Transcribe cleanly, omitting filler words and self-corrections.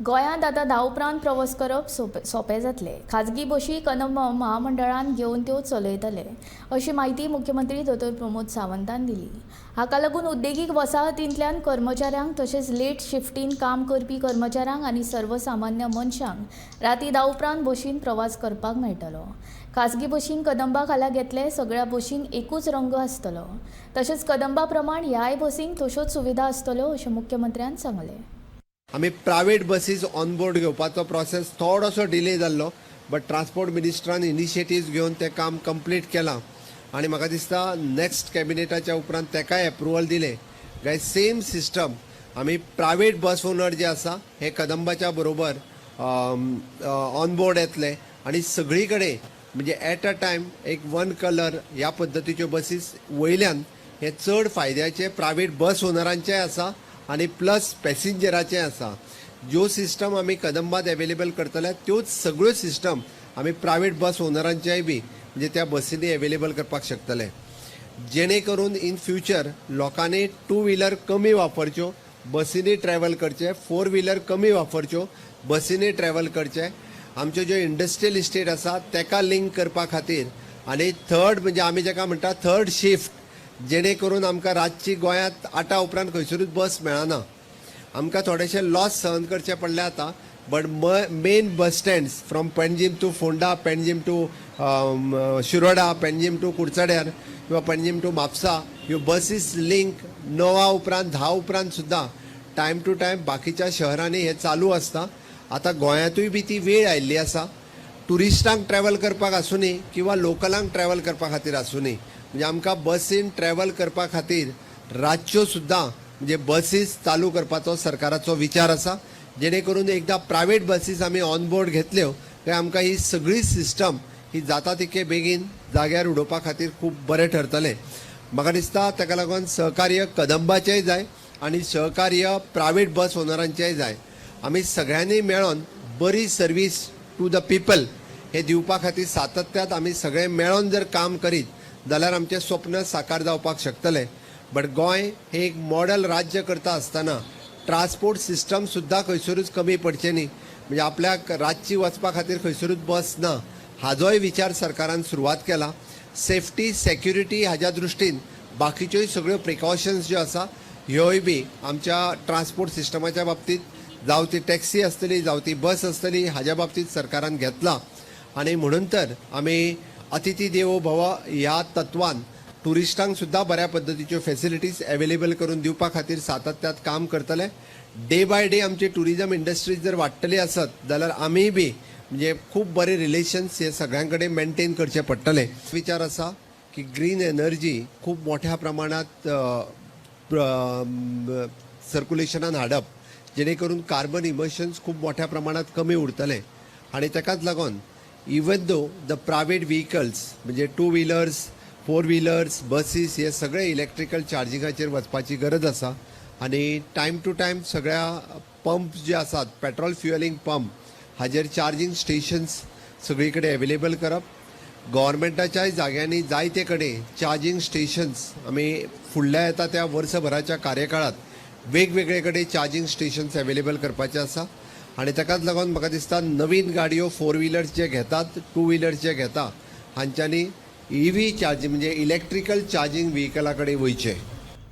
गोंयांत आतां धा उपरांत प्रवास करप सोंपें जातलें. खाजगी बशी कदंब महामंडळान घेवन त्यो चलयतले अशी माहिती मुख्यमंत्री दोतोर प्रमोद सावंतान दिली. हाका लागून उद्देगीक वसाहतींतल्यान कर्मचाऱ्यांक तशेंच लेट शिफ्टीन काम करपी कर्मचाऱ्यांक आनी सर्वसामान्य मनशांक राती 10 उपरांत बशीन प्रवास करपाक मेळटलो. खाजगी बशीन कदंबा खाला घेतले सगळ्या बशींक एकूच रंग आसतलो. तशेंच कदंबा प्रमाण ह्याय बसींक तश्योच सुविधा आसतल्यो अशें मुख्यमंत्र्यान सांगलें. आमी प्रायवेट बसीज ऑनबोर्ड घेवपाचो प्रोसेस थोडोसो डिले जाल्लो, बट ट्रान्सपोर्ट मिनिस्टरान इनिशिएटिव्स घेवन तें काम कंप्लीट केलां आनी म्हाका दिसता नेक्स्ट कॅबिनेटाच्या उपरांत तेकाय एप्रुवल दिले काय सेम सिस्टम आमी प्रायवेट बस ओनर जे आसा हे कदंबाच्या बरोबर ऑनबोर्ड येतले आनी सगळी कडेन म्हणजे एट अ टायम एक वन कलर ह्या पद्दतीच्यो बसीस वयल्यान हे चड फायद्याचे प्रायवेट बस ओनरांचेय आसा आनी प्लस पॅसेंजराचें आसा. ज्यो सिस्टम आमी कदंबात एवेलेबल करतले त्योच सगळ्यो सिस्टम आमी प्रायवेट बस ओनरांचेय बी म्हणजे त्या बसींनी एवेलेबल करपाक शकतले, जेणे करून इन फ्युचर लोकांनी टू व्हिलर कमी वापरच्यो, बसींनी ट्रॅव्हल करचे, फोर व्हिलर कमी वापरच्यो, बसींनी ट्रॅव्हल करचे. आमच्यो ज्यो इंडस्ट्रियल इस्टेट आसा तेका लिंक करपा खातीर आनी थर्ड म्हणजे आमी जेका म्हणटा थर्ड शिफ्ट, जेणे करून आमकां रातची गोंयांत 8 उपरांत खंयसरूच बस मेळना. आमकां थोडेशे लॉस सहन करचे पडले आतां, but main bus stands from Panjim to Ponda, Panjim to Shiroda, Panjim to कुडचड्यार किंवा पेणजीम टू म्हापसा ह्यो बसीस लिंक 9 उपरांत 10 उपरांत सुद्दां टायम टू टायम बाकीच्या शहरांनी हे चालू आसता. आतां गोंयांतूय बी ती वेळ आयिल्ली आसा. टुरिस्टांक ट्रॅव्हल करपाक आसूनी किंवा लोकलांक ट्रॅव्हल करपा खातीर आसूनी म्हणजे आमकां बसीन ट्रॅव्हल करपा खातीर रातच्यो सुद्दां म्हणजे बसीस चालू करपाचो सरकाराचो विचार आसा, जेणे करून एकदां प्रायवेट बसीस आमी ऑनबोर्ड घेतल्यो काय आमकां ही सगळी सिस्टम ही जाता तितके बेगीन जाग्यार उडोवपा खातीर खूब बरें ठरतलें. म्हाका दिसता ताका लागून सहकार्य कदंबाचेंय जाय आनी सहकार्य प्रायवेट बस ओनरांचेंय जाय. आमी सगळ्यांनी मेळोन बरी सर्वीस टू द पीपल हे दिवपा खातीर सातत्यात आमी सगळे मेळोन जर काम करीत जाल्यार आमचें स्वप्न साकार जावपाक शकतलें. बट गोंय हे एक मॉडल राज्य करता आसतना ट्रान्सपोर्ट सिस्टम सुद्दां खंयसरूच कमी पडचें न्ही. म्हणजे आपल्याक रातची वचपा खातीर खंयसरूच बस ना हाजोय विचार सरकारान सुरवात केला. सेफ्टी सेक्युरिटी हाज्या दृश्टीन बाकीच्योय सगळ्यो प्रिकॉशन्स ज्यो आसा ह्योय बी आमच्या ट्रान्सपोर्ट सिस्टमाच्या बाबतीत जावं ती टॅक्सी आसतली जावं ती बस आसतली हाज्या बाबतीत सरकारान घेतला. आनी म्हणून तर आमी अतिथी देवो भव ह्या तत्वान टुरिस्टांक सुद्दां बऱ्या पद्दतीच्यो फॅसिलिटीज एवेलेबल करून दिवपा खातीर सातत्यात काम करतले. डे बाय डे आमची टुरिजम इंडस्ट्री जर वाडटली आसत जाल्यार आमीय बी म्हणजे खूब बरे रिलेशन्स हे सगळ्यां कडेन मेनटेन करचे पडटले. विचार आसा की ग्रीन एनर्जी खूब मोठ्या प्रमाणात सर्क्युलेशनान हाडप, जेणे करून कार्बन इमिशन्स खूब मोठ्या प्रमाणात कमी उरतले. आनी ताकाच लागून even though the private vehicles म्हणजे two wheelers, four wheelers, buses हे सगळे इलेक्ट्रिकल चार्जिंगाचेर वचपाची गरज आसा. आनी टायम टू टायम सगळ्या पंप जे आसात पेट्रोल फ्युएलिंग पंप हाजेर चार्जिंग स्टेशन्स सगळी कडेन एवेलेबल करप. गव्हर्मेंटाच्याय जाग्यांनी जायते कडेन चार्जिंग स्टेशन्स आमी फुडल्या येता त्या वर्सभराच्या कार्यकाळात वेगवेगळे कडेन चार्जिंग स्टेशन्स एवेलेबल करपाचे आसा. आनी ताकाच लागून म्हाका दिसता नवीन गाडयो फोर व्हिलर्स जे घेतात, टू व्हिलर्स जे घेता हांच्यांनी EV चार्जिंग म्हणजे इलेक्ट्रिकल चार्जिंग व्हेकला कडेन वयचे.